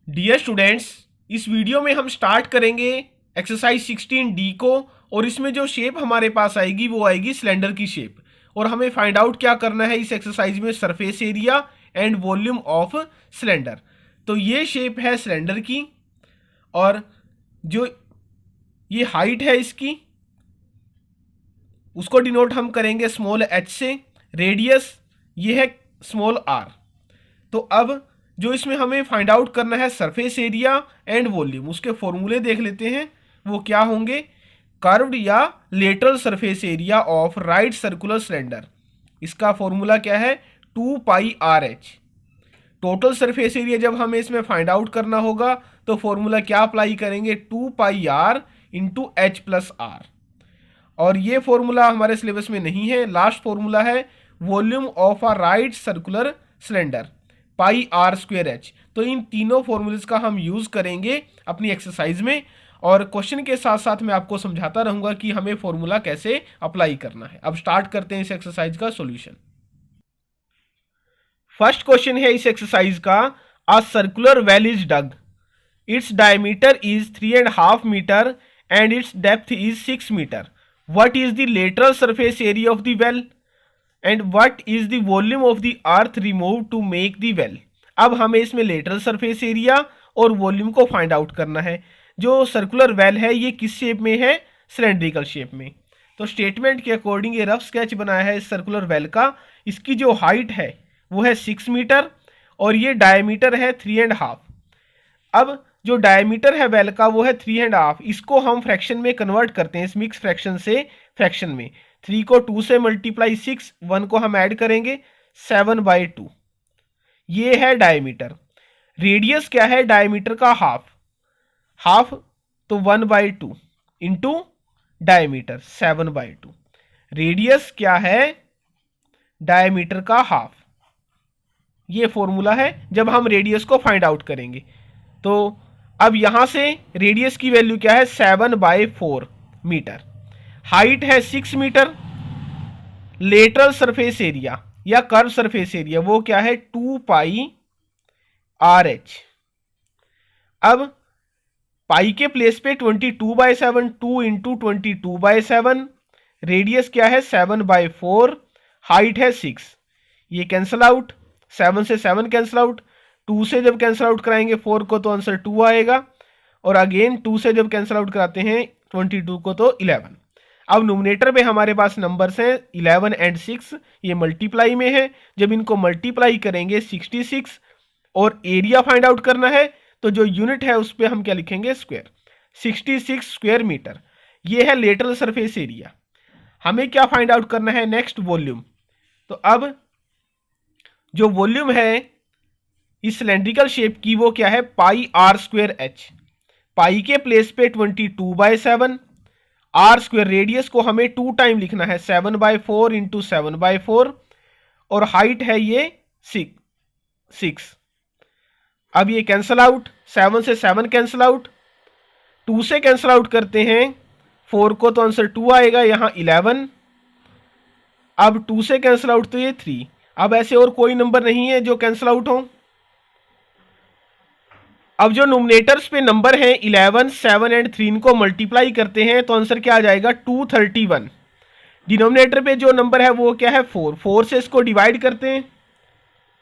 Dear students, इस video में हम स्टार्ट करेंगे एक्सरसाइज 16D को। और इसमें जो शेप हमारे पास आएगी वो आएगी सिलेंडर की शेप। और हमें फाइंड आउट क्या करना है इस एक्सरसाइज में, surface area and volume of cylinder. तो ये शेप है सिलेंडर की, और जो ये हाइट है इसकी, उसको डिनोट हम करेंगे स्मॉल h से। रेडियस ये है स्मॉल r। तो अब जो इसमें हमें फाइंड आउट करना है सरफेस एरिया एंड वॉल्यूम, उसके फॉर्मूले देख लेते हैं। वो क्या होंगे? कर्व्ड या lateral surface area of right circular cylinder, इसका फॉर्मूला क्या है? 2πRh। टोटल सरफेस एरिया जब हमें इसमें फाइंड आउट करना होगा तो फॉर्मूला क्या अप्लाई करेंगे? 2πr into h plus r। और ये फॉर्मूला हमारे सिलेबस में नहीं है। लास्ट फॉर्मूला है volume of a right circular cylinder, πr²h। तो इन तीनों फॉर्मूलेस का हम यूज करेंगे अपनी एक्सरसाइज में, और क्वेश्चन के साथ साथ मैं आपको समझाता रहूंगा कि हमें फॉर्मूला कैसे अप्लाई करना है। अब स्टार्ट करते हैं इस एक्सरसाइज का सॉल्यूशन। फर्स्ट क्वेश्चन है इस एक्सरसाइज का, a circular well is dug, its diameter is 3.5 metre and its depth is 6 metre. What is the lateral surface area of the well and what is the volume of the earth removed to make the well? अब हमें इसमें lateral surface area और volume को find out करना है। जो circular well है ये किस शेप में है? सिलेंड्रिकल शेप में। तो स्टेटमेंट के अकॉर्डिंग ये रफ स्केच बनाया है इस सर्कुलर वेल का। इसकी जो हाइट है वो है 6 मीटर और ये डायमीटर है 3.5। अब जो डायमीटर है वेल का वो है 3.5। इसको हम फ्रैक्शन में कन्वर्ट करते हैं, इस मिक्स फ्रैक्शन से फ्रैक्शन में। 3 को 2 से मल्टीप्लाई 6, 1 को हम ऐड करेंगे 7/2। ये है डायमीटर। रेडियस क्या है? डायमीटर का हाफ तो 1/2 इंटू डायमीटर 7/2। रेडियस क्या है? डायमीटर का हाफ। ये फॉर्मूला है जब हम रेडियस को फाइंड आउट करेंगे। तो अब यहां से रेडियस की वैल्यू क्या है? 7/4 मीटर। हाइट है 6 मीटर। लेटरल सरफेस एरिया या कर्व सरफेस एरिया वो क्या है? 2πRh। अब पाई के प्लेस पे 22/7, 2 इंटू 22/7। रेडियस क्या है? 7/4। हाइट है 6। ये कैंसल आउट, 7 से 7 कैंसल आउट। 2 से जब कैंसिल आउट कराएंगे 4 को तो आंसर 2 आएगा, और अगेन 2 से जब कैंसिल आउट कराते हैं 22 को तो 11। अब नोमिनेटर में हमारे पास नंबर्स हैं 11 एंड 6, ये मल्टीप्लाई में है। जब इनको मल्टीप्लाई करेंगे 66, और एरिया फाइंड आउट करना है तो जो यूनिट है उस पर हम क्या लिखेंगे? स्क्वायर। 66 square metre. ये है लेटरल सरफेस एरिया। हमें क्या फाइंड आउट करना है? Next volume. तो अब जो वॉल्यूम है इस सिलेंड्रिकल शेप की वो क्या है? πr²h। पाई के प्लेस पे 22/7, r²। रेडियस को हमें 2 टाइम लिखना है, 7/4 इंटू 7/4, और हाइट है ये 6। अब ये कैंसल आउट, 7 से 7 कैंसल आउट। 2 से कैंसल आउट करते हैं 4 को तो आंसर 2 आएगा, यहां 11। अब 2 से कैंसल आउट तो ये 3। अब ऐसे और कोई नंबर नहीं है जो कैंसल आउट हो। अब जो नोमिनेटर्स पे नंबर हैं 11, 7 एंड 3, इनको मल्टीप्लाई करते हैं तो आंसर क्या आ जाएगा? 231। डिनोमिनेटर पे जो नंबर है वो क्या है? 4 से इसको डिवाइड करते हैं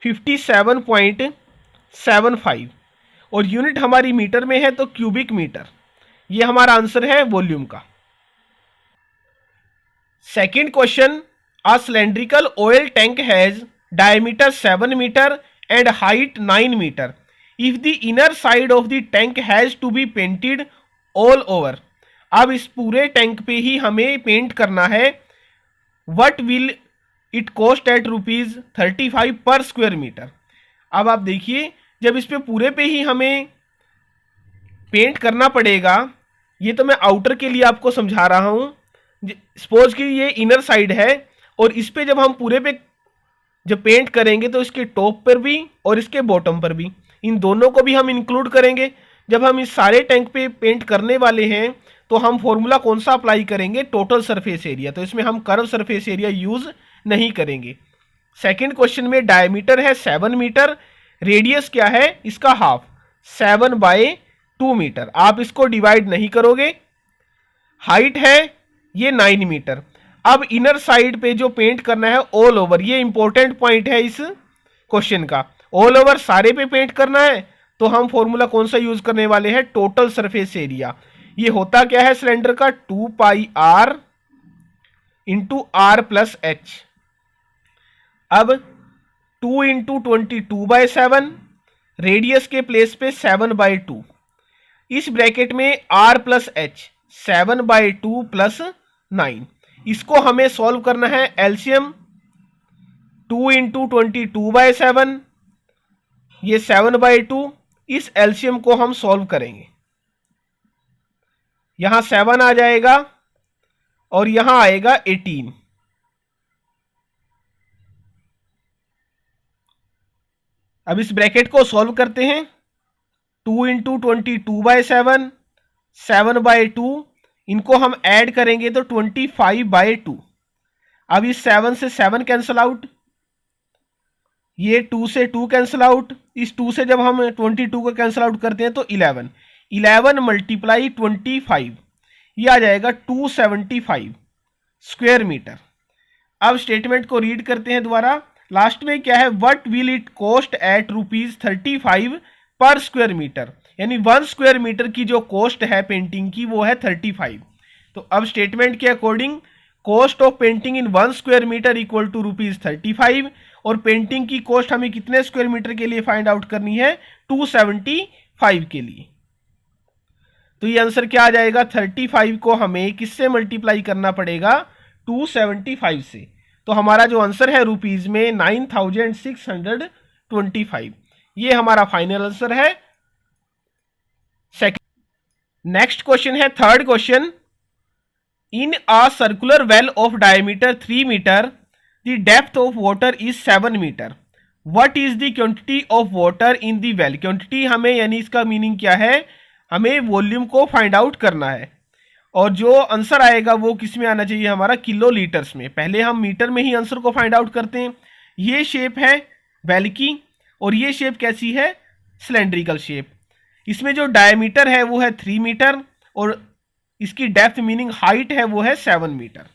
57.75, और यूनिट हमारी मीटर में है तो क्यूबिक मीटर। ये हमारा आंसर है वॉल्यूम का। Second question, a cylindrical oil tank has diameter 7 metre and height 9 metre. If the inner side of the tank has to be painted all over, अब इस पूरे टैंक पे ही हमें पेंट करना है। What will it cost at ₹35 पर square metre. अब आप देखिए, जब इस पे पूरे पे ही हमें पेंट करना पड़ेगा, ये तो मैं आउटर के लिए आपको समझा रहा हूं। सपोज कि ये इनर साइड है, और इस पे जब हम पूरे पे जब पेंट करेंगे तो इसके टॉप पर भी और इसके बॉटम पर भी, इन दोनों को भी हम इंक्लूड करेंगे। जब हम इस सारे टैंक पे पेंट करने वाले हैं तो हम फॉर्मूला कौन सा अप्लाई करेंगे? Total surface area. तो इसमें हम कर्व सरफेस एरिया यूज नहीं करेंगे। सेकंड क्वेश्चन में डायमीटर है 7 मीटर, रेडियस क्या है इसका? Half, 7/2 metre. आप इसको डिवाइड नहीं करोगे। हाइट है ये 9 मीटर। अब इनर साइड पे जो पेंट करना है ऑल ओवर, ये इंपॉर्टेंट पॉइंट है इस क्वेश्चन का, ऑल ओवर सारे पे पेंट करना है। तो हम फॉर्मूला कौन सा यूज करने वाले हैं, टोटल सरफेस एरिया। ये होता क्या है सिलेंडर का, 2πr into are plus H. अब 2 इंटू 22/7, रेडियस के प्लेस पे 7/2, इस ब्रैकेट में r प्लस एच 7/2 प्लस 9। इसको हमें सॉल्व करना है एलसीएम। 2 इंटू 22/7, ये 7/2, इस एलसीएम को हम सॉल्व करेंगे। यहां 7 आ जाएगा और यहां आएगा 18। अब इस ब्रैकेट को सॉल्व करते हैं। 2 इंटू 22/7, 7/2, इनको हम ऐड करेंगे तो 25/2। अब इस 7 से 7 कैंसल आउट, ये 2 से 2 कैंसल आउट, इस 2 से जब हम 22 को कैंसल आउट करते हैं तो 11 मल्टीप्लाई 25, ये आ जाएगा 275 स्क्वायर मीटर। अब स्टेटमेंट को रीड करते हैं दोबारा। लास्ट में क्या है, what will it cost at ₹35 पर स्क्वायर मीटर, यानी 1 स्क्वायर मीटर की जो कॉस्ट है पेंटिंग की वो है 35। तो अब स्टेटमेंट के according cost of painting in 1 square metre equal to ₹35, और पेंटिंग की कॉस्ट हमें कितने स्क्वायर मीटर के लिए फाइंड आउट करनी है, 275 के लिए। तो ये आंसर क्या आ जाएगा, 35 को हमें किससे मल्टीप्लाई करना पड़ेगा, 275 से। तो हमारा जो आंसर है रुपीज में 9625, ये हमारा फाइनल आंसर है। सेकंड नेक्स्ट क्वेश्चन है third question. In a circular well of diameter 3 metre, the depth of water is 7 metre. What is the quantity of water in the well. Quantity हमें, यानी इसका meaning क्या है, हमें volume को find out करना है, और जो आंसर आएगा वो किस में आना चाहिए, हमारा किलो लीटर्स में। पहले हम मीटर में ही आंसर को फाइंड आउट करते हैं। ये शेप है वेल की, और ये शेप कैसी है, सिलेंड्रिकल शेप। इसमें जो डायमीटर है वो है 3 मीटर, और इसकी डेप्थ मीनिंग हाइट है वो है 7 मीटर।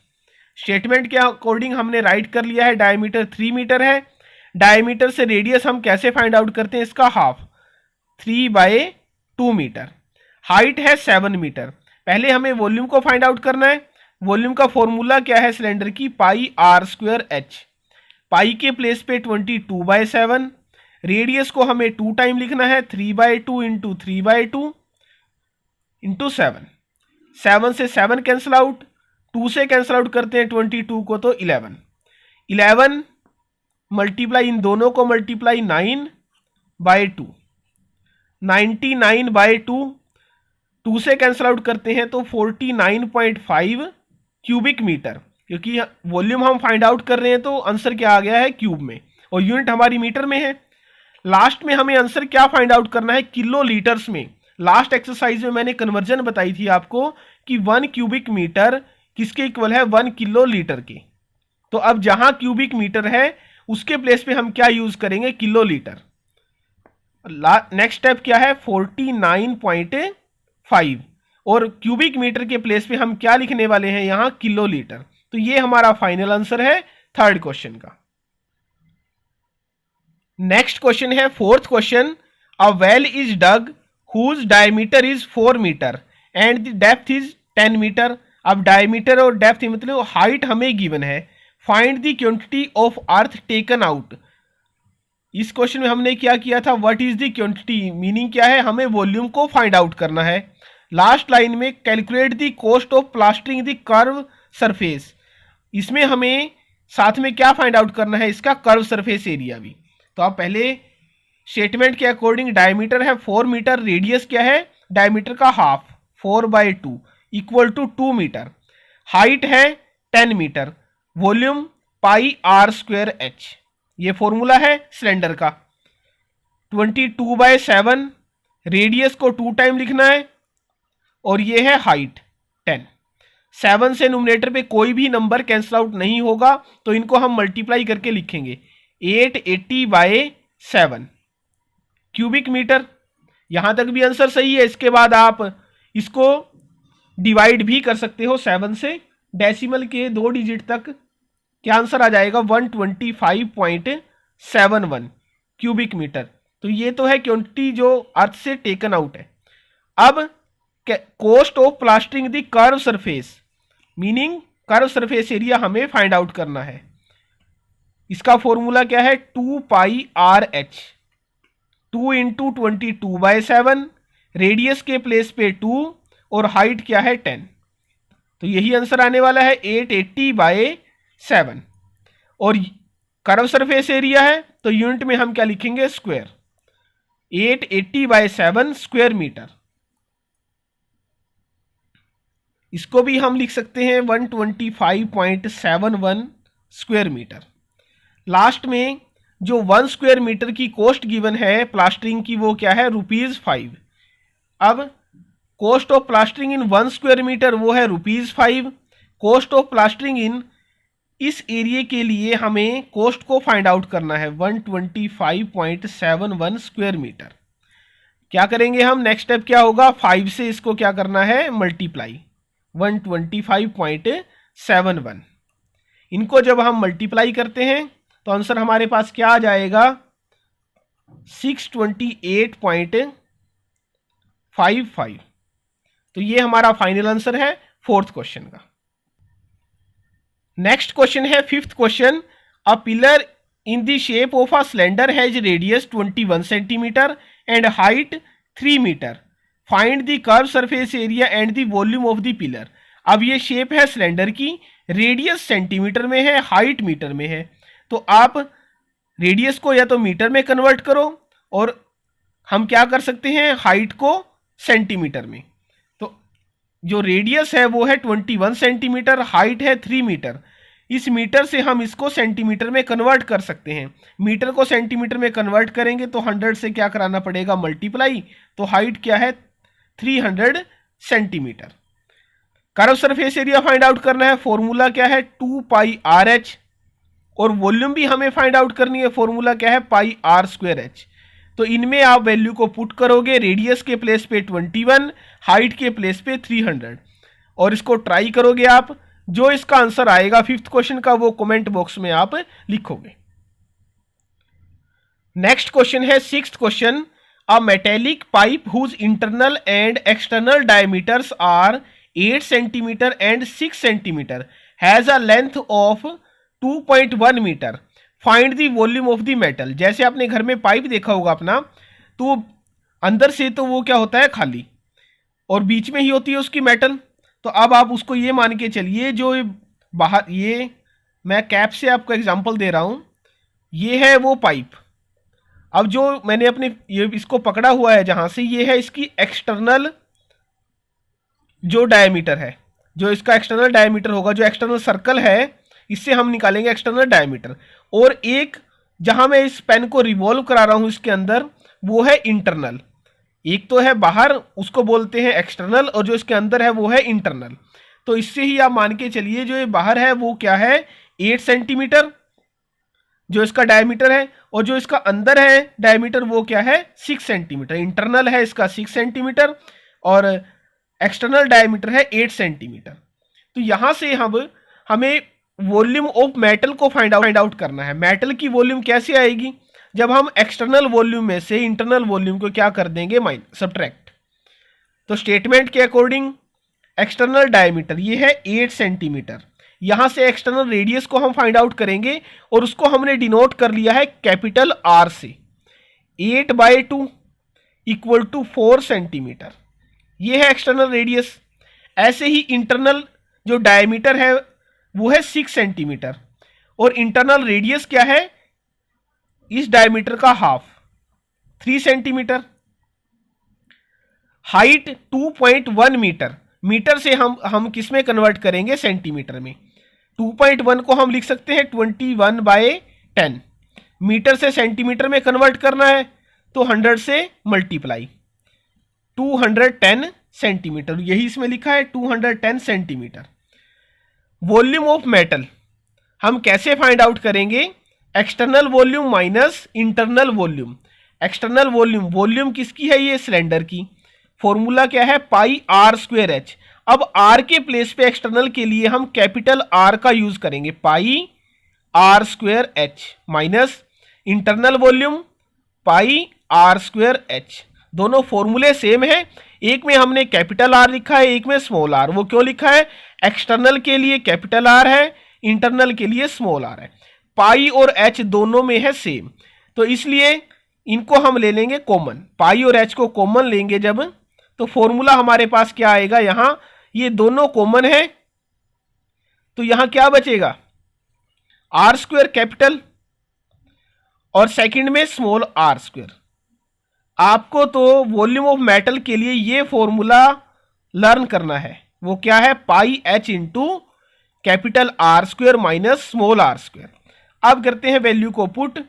स्टेटमेंट के अकॉर्डिंग हमने राइट कर लिया है, डायमीटर 3 मीटर है। डायमीटर से रेडियस हम कैसे फाइंड आउट करते हैं, इसका हाफ, 3/2 मीटर। हाइट है 7 मीटर। पहले हमें वॉल्यूम को फाइंड आउट करना है। वॉल्यूम का फॉर्मूला क्या है सिलेंडर की, πr²h। पाई के प्लेस पे 22/7, रेडियस को हमें 2 टाइम लिखना है, 3/2 इंटू 3/2 इंटू 7। 7 से 7 कैंसिल आउट, 2 से कैंसिल आउट करते हैं 22 को तो 11 मल्टीप्लाई, इन दोनों को मल्टीप्लाई 9/2, 99/2, 2 से कैंसिल आउट करते हैं तो 49.5 क्यूबिक मीटर। क्योंकि वॉल्यूम हम फाइंड आउट कर रहे हैं तो आंसर क्या आ गया है क्यूब में, और यूनिट हमारी मीटर में है। लास्ट में हमें आंसर क्या फाइंड आउट करना है, किलो लीटर्स में। लास्ट एक्सरसाइज में मैंने कन्वर्जन बताई थी आपको कि 1 क्यूबिक मीटर किसके इक्वल है, 1 किलो लीटर के। तो अब जहां क्यूबिक मीटर है उसके प्लेस पे हम क्या यूज करेंगे, किलो लीटर। नेक्स्ट स्टेप क्या है, 49.5, और क्यूबिक मीटर के प्लेस पे हम क्या लिखने वाले हैं यहां, किलो लीटर। तो ये हमारा फाइनल आंसर है थर्ड क्वेश्चन का। नेक्स्ट क्वेश्चन है fourth question. A well is dug whose diameter is 4 metre and the depth is 10 metre. अब डायमीटर और डेप्थ मतलब हाइट हमें गिवन है। Find the quantity of earth taken out. इस question में हमने क्या किया था, what is the quantity, meaning क्या है, हमें वॉल्यूम को फाइंड आउट करना है। लास्ट लाइन में calculate the cost of plastering the curve surface, इसमें हमें साथ में क्या फाइंड आउट करना है, इसका कर्व सरफेस एरिया भी। तो आप पहले स्टेटमेंट के अकॉर्डिंग डायमीटर है 4 मीटर, रेडियस क्या है, डायमीटर का half 4/2 equal to 2 metre, height है 10 मीटर, वॉल्यूम πr²h। ये फॉर्मूला है सिलेंडर का। 22/7, रेडियस को 2 टाइम लिखना है, और ये है हाइट 10। 7 से न्यूमरेटर पे कोई भी नंबर कैंसिल आउट नहीं होगा, तो इनको हम मल्टीप्लाई करके लिखेंगे 880/7 क्यूबिक मीटर। यहां तक भी आंसर सही है। इसके बाद आप इसको डिवाइड भी कर सकते हो 7 से, डेसिमल के 2 डिजिट तक। क्या आंसर आ जाएगा? 125.71 क्यूबिक मीटर। तो ये तो है क्वांटिटी जो अर्थ से टेकन आउट है। अब cost of plastering the curve surface, meaning curve surface area हमें फाइंड आउट करना है। इसका फॉर्मूला क्या है? 2πRH, 2 इंटू 22/7, रेडियस के प्लेस पे 2 और हाइट क्या है 10। तो यही आंसर आने वाला है 880/7। और कर्व सरफेस एरिया है तो यूनिट में हम क्या लिखेंगे? स्क्वायर। 880/7 square metre. इसको भी हम लिख सकते हैं 125.71 स्क्वायर मीटर। लास्ट में जो 1 स्क्वायर मीटर की कॉस्ट गिवन है प्लास्टरिंग की, वो क्या है? ₹5। अब cost of plastering in 1 square metre वो है ₹5। कॉस्ट ऑफ प्लास्टरिंग इन इस एरिया के लिए हमें कॉस्ट को फाइंड आउट करना है 125.71 स्क्वायर मीटर। क्या करेंगे हम? नेक्स्ट स्टेप क्या होगा? 5 से इसको क्या करना है? मल्टीप्लाई। 125.71, इनको जब हम मल्टीप्लाई करते हैं तो आंसर हमारे पास क्या आ जाएगा? 628.55। तो ये हमारा फाइनल आंसर है 4th क्वेश्चन का। नेक्स्ट क्वेश्चन है 5th question. A pillar in the shape of a cylinder has radius 21 centimetre and height 3 metre. Find the curve surface area and the volume of the pillar. अब ये shape है cylinder की, radius centimetre में है, height metre में है। तो आप रेडियस को या तो मीटर में कन्वर्ट करो और हम क्या कर सकते हैं? हाइट को सेंटीमीटर में। तो जो रेडियस है वो है 21 सेंटीमीटर, हाइट है 3 मीटर। इस मीटर से हम इसको सेंटीमीटर में कन्वर्ट कर सकते हैं। मीटर को सेंटीमीटर में कन्वर्ट करेंगे तो 100 से क्या कराना पड़ेगा? मल्टीप्लाई। तो हाइट क्या है? 300 centimetre. Curve surface area find out करना है, फॉर्मूला क्या है? 2πRH। और वॉल्यूम भी हमें फाइंड आउट करनी है, फॉर्मूला क्या है? πr²h। तो इनमें आप वैल्यू को पुट करोगे, रेडियस के प्लेस पे 21, हाइट के प्लेस पे 300, और इसको ट्राई करोगे आप। जो इसका आंसर आएगा 5th क्वेश्चन का वो कमेंट बॉक्स में आप लिखोगे। नेक्स्ट क्वेश्चन है 6th question. A metallic pipe whose internal and external diameters are 8 centimetre and 6 centimetre has a length of 2.1 metre. Find the volume of the metal. जैसे आपने घर में पाइप देखा होगा अपना, तो अंदर से तो वो क्या होता है? खाली, और बीच में ही होती है उसकी मेटल। तो अब आप उसको ये मान के चलिए, जो बाहर, ये मैं कैप से आपको एग्जांपल दे रहा हूं, ये है वो पाइप। अब जो मैंने अपने ये इसको पकड़ा हुआ है जहां से, ये है इसकी एक्सटर्नल जो डायमीटर है, जो इसका एक्सटर्नल डायमीटर होगा, जो एक्सटर्नल सर्कल है, इससे हम निकालेंगे एक्सटर्नल डायमीटर। और एक जहां मैं इस पेन को रिवॉल्व करा रहा हूं इसके अंदर, वो है इंटरनल। एक तो है बाहर, उसको बोलते हैं एक्सटर्नल, और जो इसके अंदर है वो है इंटरनल। तो इससे ही आप मान के चलिए जो ये बाहर है वो क्या है? 8 सेंटीमीटर जो इसका डायमीटर है, और जो इसका अंदर है डायमीटर वो क्या है? 6 सेंटीमीटर। इंटरनल है इसका 6 सेंटीमीटर और एक्सटर्नल डायमीटर है 8 सेंटीमीटर। तो यहां से हमें वॉल्यूम ऑफ मेटल को फाइंड आउट करना है। मेटल की वॉल्यूम कैसे आएगी? जब हम एक्सटर्नल वॉल्यूम में से इंटरनल वॉल्यूम को क्या कर देंगे? सब्ट्रैक्ट। तो स्टेटमेंट के अकॉर्डिंग एक्सटर्नल डायमीटर ये है 8 सेंटीमीटर। यहां से एक्सटर्नल रेडियस को हम फाइंड आउट करेंगे और उसको हमने डिनोट कर लिया है कैपिटल आर से। 8/2 इक्वल टू 4 सेंटीमीटर, ये है एक्सटर्नल रेडियस। ऐसे ही इंटरनल जो डायमीटर है वो है 6 सेंटीमीटर, और इंटरनल रेडियस क्या है? इस डायमीटर का half, 3 centimetre. Height 2.1 metre. Metre से हम किस में कन्वर्ट करेंगे? सेंटीमीटर में। 2.1 को हम लिख सकते हैं 21/10। मीटर से सेंटीमीटर में कन्वर्ट करना है तो 100 से मल्टीप्लाई, 210 सेंटीमीटर। यही इसमें लिखा है 210 सेंटीमीटर। वॉल्यूम ऑफ मेटल हम कैसे फाइंड आउट करेंगे? External volume minus internal volume. External volume, volume किसकी है, ये सिलेंडर की। फॉर्मूला क्या है, पाई आर स्क्वायर एच। अब आर के प्लेस पे एक्सटर्नल के लिए हम कैपिटल आर का यूज करेंगे, pi r square h minus internal volume pi r square h. दोनों फॉर्मूले सेम है, एक में हमने कैपिटल आर लिखा है, एक में स्मॉल आर। वो क्यों लिखा है, एक्सटर्नल के लिए कैपिटल आर है, इंटरनल के लिए स्मॉल आर है। पाई और एच दोनों में है सेम, तो इसलिए इनको हम ले लेंगे कॉमन। पाई और एच को कॉमन लेंगे जब, तो फॉर्मूला हमारे पास क्या आएगा, यहां ये दोनों कॉमन है, तो यहां क्या बचेगा, आर स्क्वायर कैपिटल और सेकंड में स्मॉल आर स्क्वायर। आपको तो वॉल्यूम ऑफ मेटल के लिए ये फॉर्मूला लर्न करना है, वो क्या है, pi h into capital R square minus small r square. अब करते हैं वैल्यू को पुट,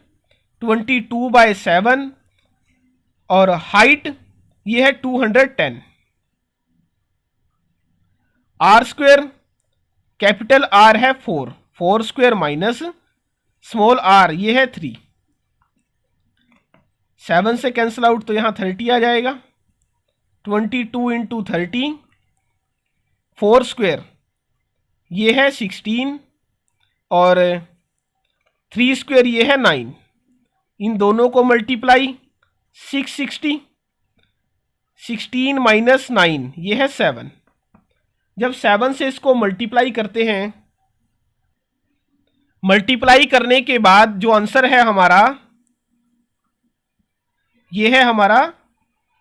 22/7 और हाइट ये है 210, आर स्क्वायर कैपिटल आर है 4 स्क्वायर माइनस स्मॉल आर ये है 3, 7 से कैंसिल आउट तो यहां 30 आ जाएगा। 22 इंटू 30, 4 स्क्वायर ये है 16 और 3 स्क्वायर ये है 9, इन दोनों को मल्टीप्लाई 660, 16 माइनस 9 ये है 7। जब 7 से इसको मल्टीप्लाई करते हैं, मल्टीप्लाई करने के बाद जो आंसर है हमारा, ये है हमारा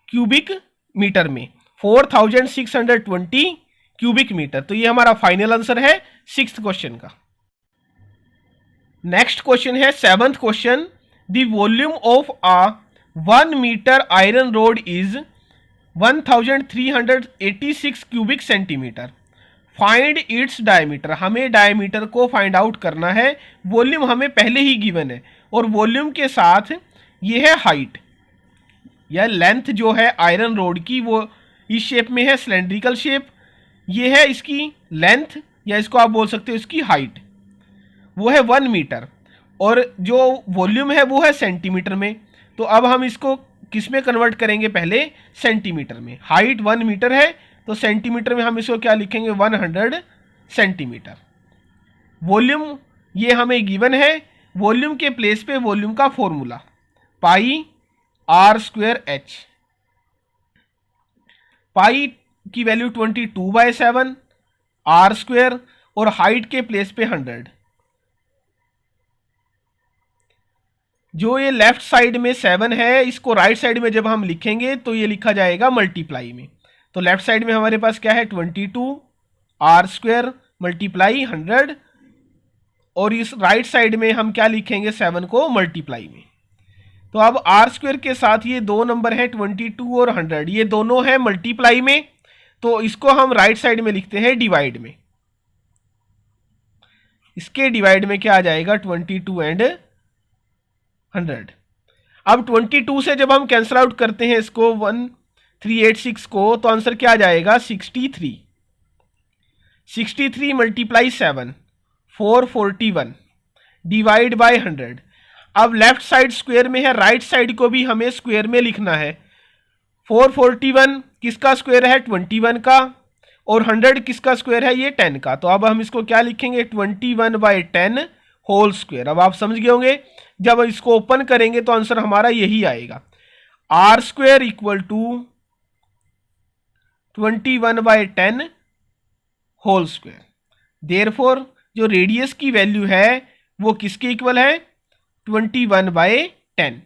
क्यूबिक मीटर में 4620 क्यूबिक मीटर। तो ये हमारा फाइनल आंसर है 6th क्वेश्चन का। नेक्स्ट क्वेश्चन है 7th question, the volume of a 1 metre iron rod is 1386 cubic centimetre, find its diameter. हमें डायमीटर को फाइंड आउट करना है, वॉल्यूम हमें पहले ही गिवन है और वॉल्यूम के साथ ये है हाइट या लेंथ जो है आयरन रोड की, वो इस शेप में है, सिलेंड्रिकल शेप। ये है इसकी लेंथ या इसको आप बोल सकते हो इसकी हाइट, वो है 1 मीटर और जो वॉल्यूम है वो है सेंटीमीटर में। तो अब हम इसको किस में कन्वर्ट करेंगे, पहले सेंटीमीटर में। हाइट 1 मीटर है तो सेंटीमीटर में हम इसको क्या लिखेंगे, 100 सेंटीमीटर। वॉल्यूम ये हमें गिवन है, वॉल्यूम के प्लेस पे वॉल्यूम का formula pi r square h. Pi की वैल्यू 22/7, आर स्क्वायर और हाइट के प्लेस पे 100। जो ये लेफ्ट साइड में 7 है, इसको राइट साइड में जब हम लिखेंगे तो ये लिखा जाएगा मल्टीप्लाई में। तो लेफ्ट साइड में हमारे पास क्या है, 22 आर स्क्वायर मल्टीप्लाई 100 और इस राइट साइड में हम क्या लिखेंगे, 7 को मल्टीप्लाई में। तो अब आर स्क्वायर के साथ ये दो नंबर है 22 और 100, ये दोनों है मल्टीप्लाई में, तो इसको हम राइट साइड में लिखते हैं डिवाइड में। इसके डिवाइड में क्या आ जाएगा, 22 एंड 100। अब 22 से जब हम कैंसिल आउट करते हैं इसको 1386 को, तो आंसर क्या आ जाएगा, 63। 63 मल्टीप्लाई 7 441 डिवाइड बाय 100। अब लेफ्ट साइड स्क्वायर में है, राइट साइड को भी हमें स्क्वायर में लिखना है। 441 किसका स्क्वायर है, 21 का, और 100 किसका स्क्वायर है, ये 10 का। तो अब हम इसको क्या लिखेंगे, 21/10 होल स्क्वायर। अब आप समझ गए होंगे, जब इसको ओपन करेंगे तो आंसर हमारा यही आएगा, r square equal to 21/10 whole square. Therefore जो रेडियस की वैल्यू है वो किसके इक्वल है, 21/10,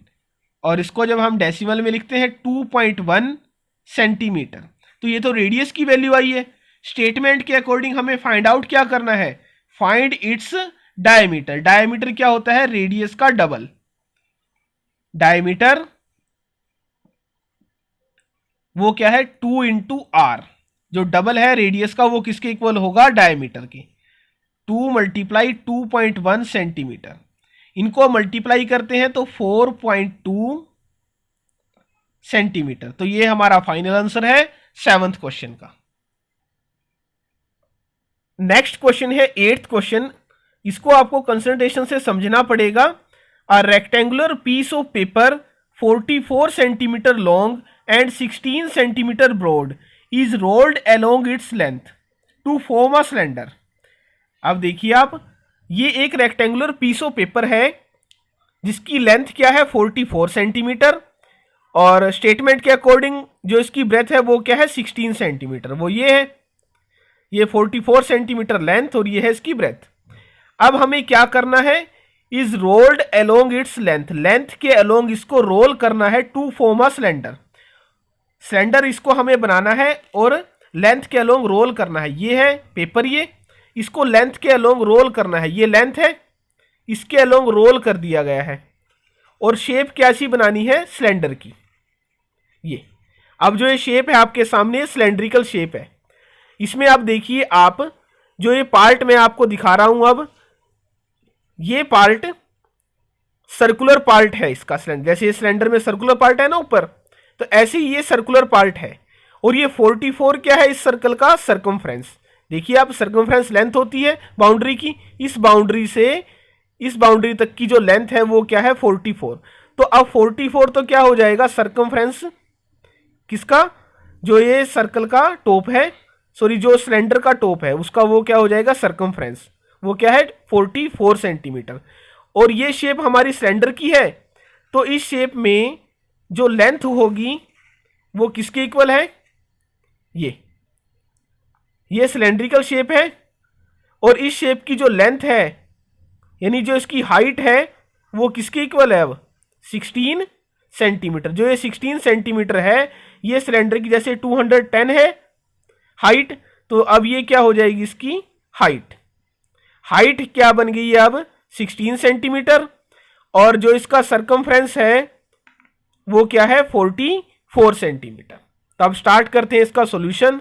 और इसको जब हम डेसिमल में लिखते हैं 2.1 सेंटीमीटर। तो ये तो रेडियस की वैल्यू आई है। स्टेटमेंट के अकॉर्डिंग हमें फाइंड आउट क्या करना है, फाइंड इट्स डायमीटर। डायमीटर क्या होता है, रेडियस का डबल। डायमीटर वो क्या है, 2 इंटू आर, जो डबल है रेडियस का वो किसके इक्वल होगा, डायमीटर के। 2 मल्टीप्लाई 2.1 सेंटीमीटर, इनको मल्टीप्लाई करते हैं तो 4.2 सेंटीमीटर। तो ये हमारा फाइनल आंसर है 7th क्वेश्चन का। नेक्स्ट क्वेश्चन है 8th क्वेश्चन, इसको आपको कंसंट्रेशन से समझना पड़ेगा। A rectangular piece of paper 44 centimetre long and 16 centimetre broad is rolled along its length to form a cylinder. अब देखिए आप, ये एक रेक्टेंगुलर पीस ऑफ पेपर है जिसकी लेंथ क्या है 44 सेंटीमीटर, और स्टेटमेंट के अकॉर्डिंग जो इसकी ब्रेथ है वो क्या है 16 सेंटीमीटर। वो ये है, ये 44 सेंटीमीटर लेंथ और ये है इसकी ब्रेथ। अब हमें क्या करना है, is rolled along its length, length के अलोंग इसको रोल करना है to form a cylinder. Cylinder इसको हमें बनाना है और लेंथ के अलोंग रोल करना है। ये है पेपर, ये इसको लेंथ के अलोंग रोल करना है। ये लेंथ है, इसके अलोंग रोल कर दिया गया है और शेप कैसी बनानी है सिलेंडर की। ये अब जो ये शेप है आपके सामने सिलेंड्रिकल शेप है। इसमें आप देखिए, आप जो ये पार्ट मैं आपको दिखा रहा हूं, अब ये पार्ट सर्कुलर पार्ट है इसका सिलेंडर। जैसे ये सिलेंडर में सर्कुलर पार्ट है ना ऊपर, तो ऐसे ही ये सर्कुलर पार्ट है। और ये 44 क्या है इस सर्कल का सरकमफ्रेंस। देखिए आप, सरकमफ्रेंस लेंथ होती है बाउंड्री की, इस बाउंड्री से इस बाउंड्री तक की जो लेंथ है वो क्या है 44। तो अब 44 तो क्या हो जाएगा सरकमफ्रेंस किसका, जो ये सर्कल का टॉप है, सॉरी जो सिलेंडर का टॉप है उसका, वो क्या हो जाएगा सरकमफ्रेंस, वो क्या है 44 सेंटीमीटर। और ये शेप हमारी सिलेंडर की है, तो इस शेप में जो लेंथ होगी वो किसके इक्वल है, ये सिलेंड्रिकल शेप है। और इस शेप की जो लेंथ है यानी जो इसकी हाइट है वो किसके इक्वल है, अब 16 सेंटीमीटर। जो ये 16 सेंटीमीटर है, ये सिलेंडर की जैसे 210 है हाइट, तो अब ये क्या हो जाएगी इसकी हाइट। हाइट क्या बन गई है अब 16 सेंटीमीटर, और जो इसका सरकमफ्रेंस है वो क्या है 44 सेंटीमीटर। तो अब स्टार्ट करते हैं इसका सॉल्यूशन।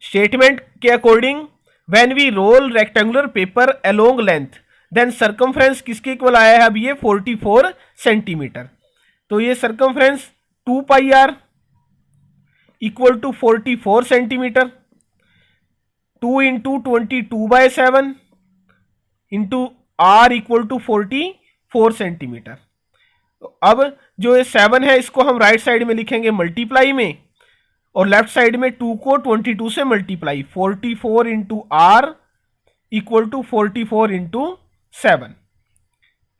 स्टेटमेंट के according when we roll rectangular paper along length then circumference किसके इक्वल आया है, अब ये 44 सेंटीमीटर। तो ये circumference 2 pi r equal to 44 centimetre, 2 into 22/7 into r equal to 44 centimetre. तो अब जो ये 7 है इसको हम राइट साइड में लिखेंगे मल्टीप्लाई में, और लेफ्ट साइड में 2 को 22 से multiply, 44 into r equal to 44 into 7।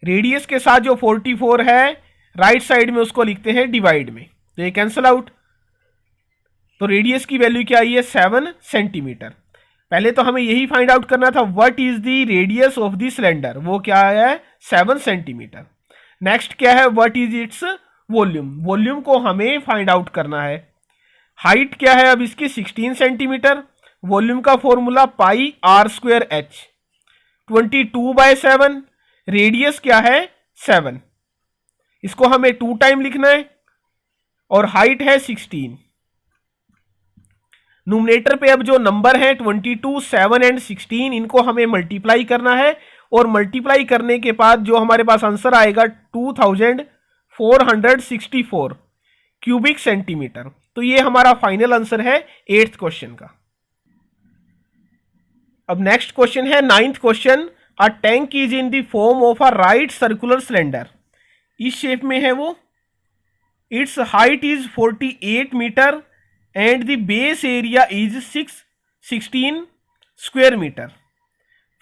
Radius के साथ जो 44 है राइट साइड में उसको लिखते हैं डिवाइड में, तो ये कैंसल आउट। तो रेडियस की वैल्यू क्या आई है 7 सेंटीमीटर। पहले तो हमें यही फाइंड आउट करना था what is the radius of the cylinder, वो क्या है 7 सेंटीमीटर। नेक्स्ट क्या है what is its volume, volume को हमें फाइंड आउट करना है। हाइट क्या है अब इसकी 16 सेंटीमीटर, वॉल्यूम का formula pi r square h, 22/7, radius क्या है 7, इसको हमें 2 टाइम लिखना है, और हाइट है 16। न्यूमरेटर पे अब जो नंबर है 22, 7 एंड 16, इनको हमें मल्टीप्लाई करना है, और मल्टीप्लाई करने के बाद जो हमारे पास आंसर आएगा 2464 क्यूबिक सेंटीमीटर। तो ये हमारा फाइनल आंसर है 8th क्वेश्चन का। अब नेक्स्ट क्वेश्चन है 9th question. A tank is in the form of a right circular cylinder, इस शेप में है वो। Its height is 48 metre and the base area is 16 square metre.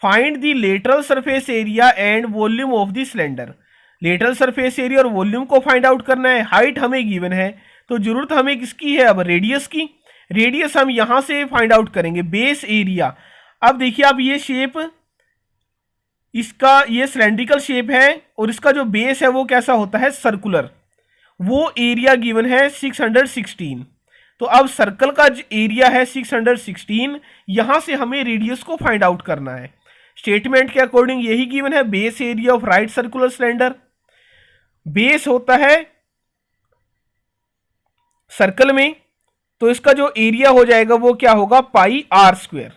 Find the lateral surface area and volume of the cylinder. Lateral surface area और volume को find out करना है। Height हमें given है, तो जरूरत हमें किसकी है अब रेडियस की। रेडियस हम यहां से फाइंड आउट करेंगे। बेस एरिया, अब देखिए आप ये शेप, इसका ये सिलेंड्रिकल शेप है और इसका जो बेस है वो कैसा होता है सर्कुलर। वो एरिया गिवन है 616। तो अब सर्कल का जो एरिया है 616, यहां से हमें रेडियस को फाइंड आउट करना है। स्टेटमेंट के अकॉर्डिंग यही गिवन है, base area of right circular cylinder. Base होता है सर्कल में, तो इसका जो एरिया हो जाएगा वो क्या होगा पाई आर स्क्वायर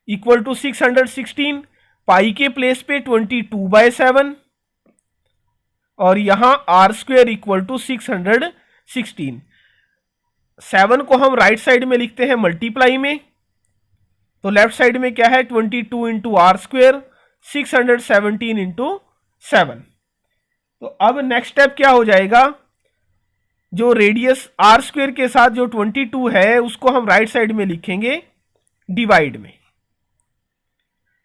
इक्वल टू 616। पाई के प्लेस पे 22/7 और यहां आर स्क्वायर इक्वल टू 616। 7 को हम राइट साइड में लिखते हैं मल्टीप्लाई में, तो लेफ्ट साइड में क्या है 22 इंटू आर स्क्वायर, 617 इंटू 7। तो अब नेक्स्ट स्टेप क्या हो जाएगा, जो रेडियस आर स्क्वेयर के साथ जो 22 है उसको हम राइट साइड में लिखेंगे डिवाइड में।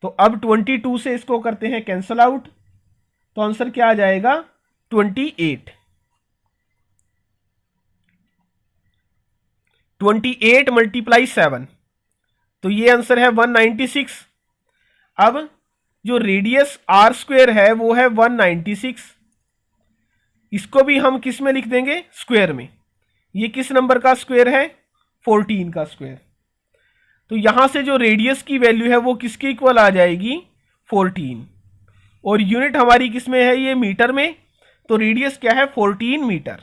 तो अब 22 से इसको करते हैं कैंसल आउट, तो आंसर क्या आ जाएगा 28। 28 मल्टीप्लाई 7, तो ये आंसर है 196। अब जो रेडियस आर स्क्वेयर है वो है 196, इसको भी हम किस में लिख देंगे, स्क्वायर में। ये किस नंबर का स्क्वायर है, 14 का स्क्वायर। तो यहां से जो रेडियस की वैल्यू है वो किसके इक्वल आ जाएगी, 14। और यूनिट हमारी किस में है, ये मीटर में, तो रेडियस क्या है 14 मीटर।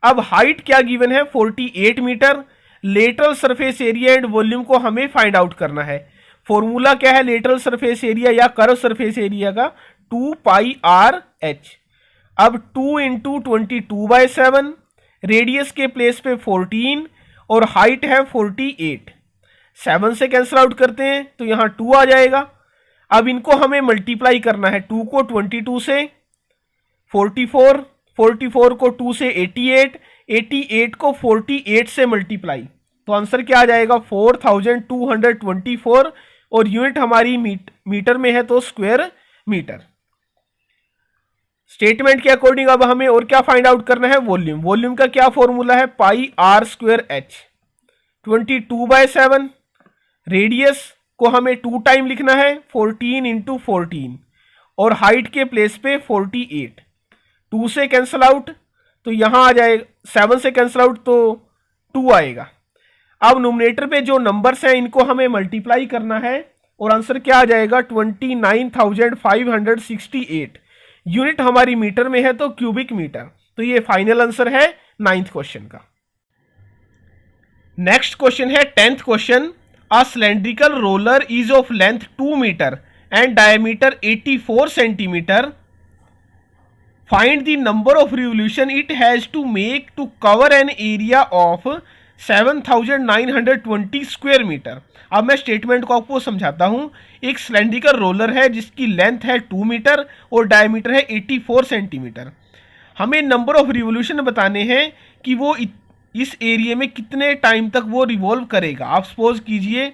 अब हाइट क्या गिवन है, 48 metre. Lateral surface area and volume को हमें फाइंड आउट करना है। फॉर्मूला क्या है लेटरल सरफेस एरिया या कर्व सरफेस एरिया का, 2 पाई आर एच। अब 2 इंटू 22/7, रेडियस के प्लेस पे 14 और हाइट है 48। 7 से कैंसिल आउट करते हैं तो यहां 2 आ जाएगा। अब इनको हमें मल्टीप्लाई करना है, 2 को 22 से 44, 44 को 2 से 88, 88 को 48 से मल्टीप्लाई, तो आंसर क्या आ जाएगा 4224। और यूनिट हमारी मीटर में है तो स्क्वायर मीटर। स्टेटमेंट के अकॉर्डिंग अब हमें और क्या फाइंड आउट करना है, वॉल्यूम। वॉल्यूम का क्या फॉर्मूला है, pi r square h. 22/7, radius को हमें 2 टाइम लिखना है, 14 इंटू 14, और हाइट के प्लेस पे 48। 2 से कैंसिल आउट तो यहां आ जाएगा, 7 से कैंसिल आउट तो 2 आएगा। अब नोमिनेटर पे जो नंबर्स हैं इनको हमें मल्टीप्लाई करना है और आंसर क्या आ जाएगा 29,568। यूनिट हमारी मीटर में है तो क्यूबिक मीटर। तो ये फाइनल आंसर है 9th क्वेश्चन का। नेक्स्ट क्वेश्चन है 10th question. A cylindrical roller is of length 2 metre and diameter 84 centimetre. Find the number of revolution it has to make to cover an area of 7,920 square metre. अब मैं statement को आपको समझाता हूं। एक cylindrical roller है जिसकी length है 2 मीटर और डायमीटर है 84 सेंटीमीटर। हमें नंबर ऑफ रिवोल्यूशन बताने हैं कि वो इस एरिया में कितने टाइम तक वो रिवॉल्व करेगा। आप सपोज कीजिए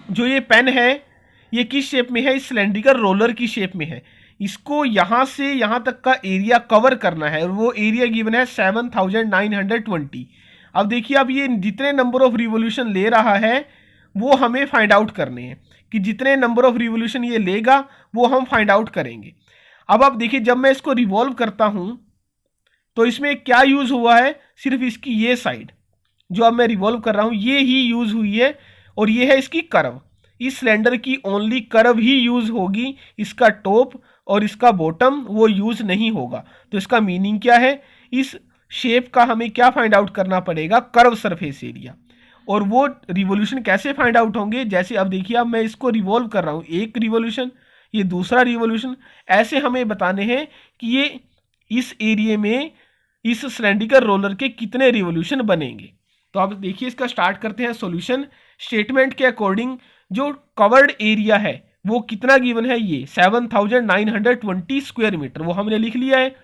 जो ये पेन है ये किस शेप में है, इस सिलेंड्रिकल रोलर की शेप में है। इसको यहाँ से यहाँ तक का एरिया कवर करना है और वो एरिया गिवन है 7,920। अब देखिए, अब ये जितने नंबर ऑफ रिवोल्यूशन ले रहा है वो हमें फाइंड आउट करने हैं कि जितने नंबर ऑफ रिवोल्यूशन ये लेगा वो हम फाइंड आउट करेंगे। अब आप देखिए, जब मैं इसको रिवॉल्व करता हूं तो इसमें क्या यूज हुआ है, सिर्फ इसकी ये साइड जो अब मैं रिवॉल्व कर रहा हूं ये ही यूज हुई है, और ये है इसकी कर्व। इस सिलेंडर की ओनली कर्व ही यूज होगी, इसका टॉप और इसका बॉटम वो यूज नहीं होगा। तो इसका मीनिंग क्या है, इस शेप का हमें क्या फाइंड आउट करना पड़ेगा, कर्व सरफेस एरिया। और वो रिवोल्यूशन कैसे फाइंड आउट होंगे, जैसे अब देखिए, अब मैं इसको रिवॉल्व कर रहा हूं, एक रिवोल्यूशन, ये दूसरा रिवोल्यूशन, ऐसे हमें बताने हैं कि ये इस एरिया में इस सिलेंड्रिकल रोलर के कितने रिवोल्यूशन बनेंगे। तो अब देखिए, इसका स्टार्ट करते हैं सॉल्यूशन। स्टेटमेंट के अकॉर्डिंग जो कवर्ड एरिया है वो कितना गिवन है, ये 7,920 स्क्वायर मीटर, वो हमने लिख लिया है।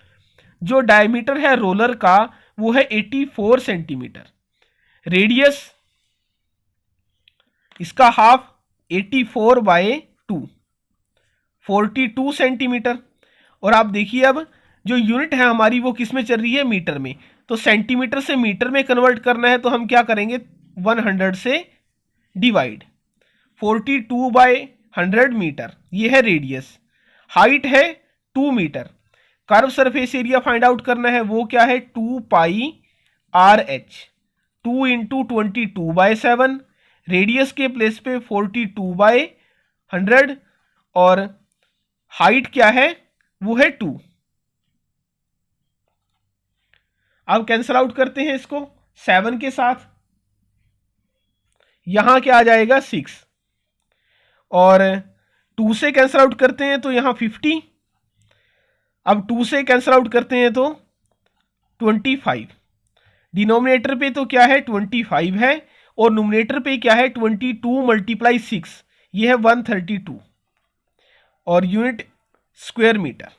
जो डायमीटर है रोलर का वो है 84 सेंटीमीटर। रेडियस इसका हाफ 84/2, 42 सेंटीमीटर। और आप देखिए, अब जो यूनिट है हमारी वो किस में चल रही है, मीटर में। तो सेंटीमीटर से मीटर में कन्वर्ट करना है तो हम क्या करेंगे, 100 से डिवाइड। 42/100 मीटर, ये है रेडियस। हाइट है 2 metre. Curve surface area find out करना है, वो क्या है 2 pi r h. 2 into 22/7, radius के प्लेस पे 42/100 और हाइट क्या है वो है 2। अब कैंसल आउट करते हैं इसको 7 के साथ, यहां क्या आ जाएगा 6, और 2 से कैंसल आउट करते हैं तो यहां 50। अब 2 से कैंसल आउट करते हैं तो 25। डिनोमिनेटर पे तो क्या है 25 है, और नोमिनेटर पे क्या है 22 मल्टीप्लाई 6, ये है 132, और यूनिट स्क्वायर मीटर।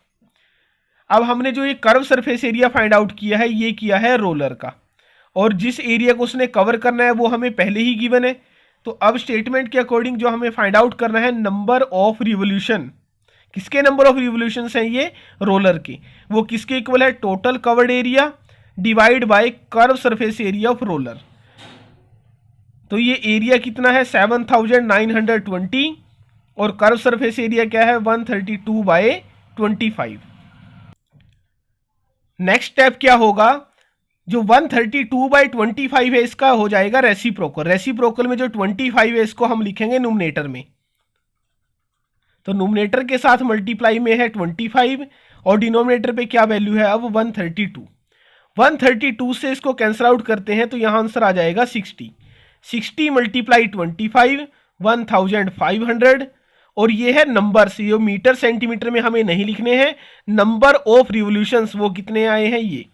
अब हमने जो ये curve surface area find out किया है ये किया है रोलर का, और जिस एरिया को उसने कवर करना है वो हमें पहले ही गिवन है। तो अब स्टेटमेंट के अकॉर्डिंग जो हमें फाइंड आउट करना है नंबर ऑफ रिवोल्यूशन, किसके नंबर ऑफ रिवोल्यूशन हैं ये, रोलर के, वो किसके इक्वल है, total covered area divide by curve surface area of roller. तो ये एरिया कितना है 7920 और कर्व सरफेस एरिया क्या है 132/25। नेक्स्ट स्टेप क्या होगा, जो 132/25 है इसका हो जाएगा रेसिप्रोकल। रेसिप्रोकल में जो 25 है इसको हम लिखेंगे न्यूमरेटर में, तो न्यूमरेटर के साथ मल्टीप्लाई में है 25 और डिनोमिनेटर पे क्या वैल्यू है अब 132। 132 से इसको कैंसिल आउट करते हैं तो यहां आंसर आ जाएगा 60। 60 मल्टीप्लाई 25 1500, और ये है नंबर्स, ये मीटर सेंटीमीटर में हमें नहीं लिखने हैं, नंबर ऑफ रिवोल्यूशंस वो कितने आए हैं ये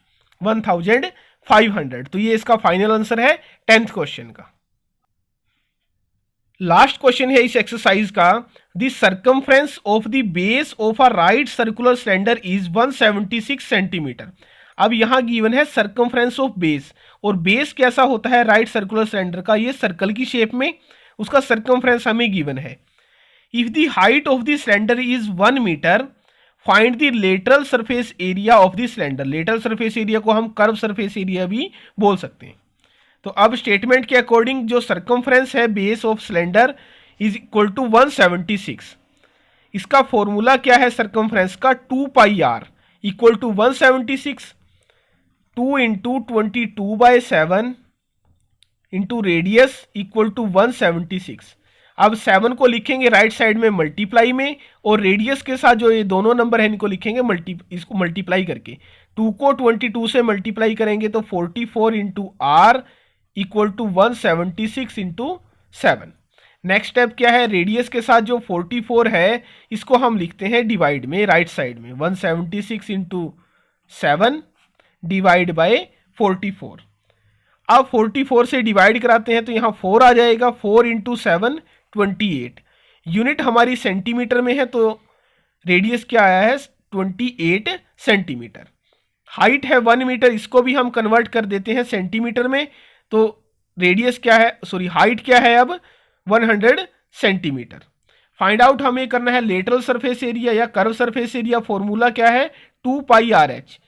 1500। तो ये इसका फाइनल आंसर है 10th क्वेश्चन का। लास्ट क्वेश्चन है इस एक्सरसाइज का, the circumference of the base of a right circular cylinder is 176 centimetre. अब यहां गिवन है सर्कमफ्रेंस ऑफ बेस, और बेस कैसा होता है राइट सर्कुलर सिलेंडर का, ये सर्कल की शेप में, उसका सर्कमफ्रेंस हमें गिवन है। If the height of the cylinder is 1 metre find the lateral surface area of the cylinder. Lateral surface area को हम कर्व सरफेस एरिया भी बोल सकते हैं। तो अब स्टेटमेंट के अकॉर्डिंग जो सर्कमफ्रेंस है base of cylinder is equal to 176। इसका फॉर्मूला क्या है सर्कमफ्रेंस का, 2πr equal to 176, 2 into 22/7 into radius equal to 176। अब 7 को लिखेंगे राइट साइड में मल्टीप्लाई में, और रेडियस के साथ जो ये दोनों नंबर है इनको लिखेंगे इसको मल्टीप्लाई करके। 2 को 22 से मल्टीप्लाई करेंगे तो 44 into r equal to 176 into 7। Next step क्या है, रेडियस के साथ जो 44 है इसको हम लिखते हैं डिवाइड में राइट साइड में, 176 इंटू 7 डिवाइड बाय 44। अब 44 से डिवाइड कराते हैं तो यहाँ 4 आ जाएगा, 4 इंटू 7 28। यूनिट हमारी सेंटीमीटर में है तो रेडियस क्या आया है 28 सेंटीमीटर। हाइट है 1 मीटर, इसको भी हम कन्वर्ट कर देते हैं सेंटीमीटर में, तो रेडियस क्या है, सॉरी हाइट क्या है अब 100 सेंटीमीटर। फाइंड आउट हमें करना है लेटरल सरफेस एरिया या कर्व सरफेस एरिया। फॉर्मूला क्या है 2πRH,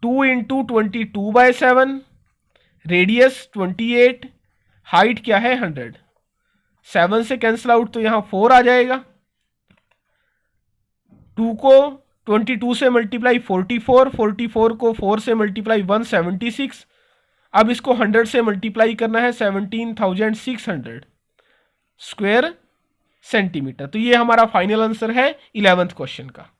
2 इंटू 22/7, रेडियस 28, हाइट क्या है 100। 7 से कैंसिल आउट तो यहां 4 आ जाएगा, 2 को 22 से मल्टीप्लाई 44, 44 को 4 से मल्टीप्लाई 176। अब इसको 100 से मल्टीप्लाई करना है 17,600 स्क्वायर सेंटीमीटर। तो ये हमारा फाइनल आंसर है 11th क्वेश्चन का।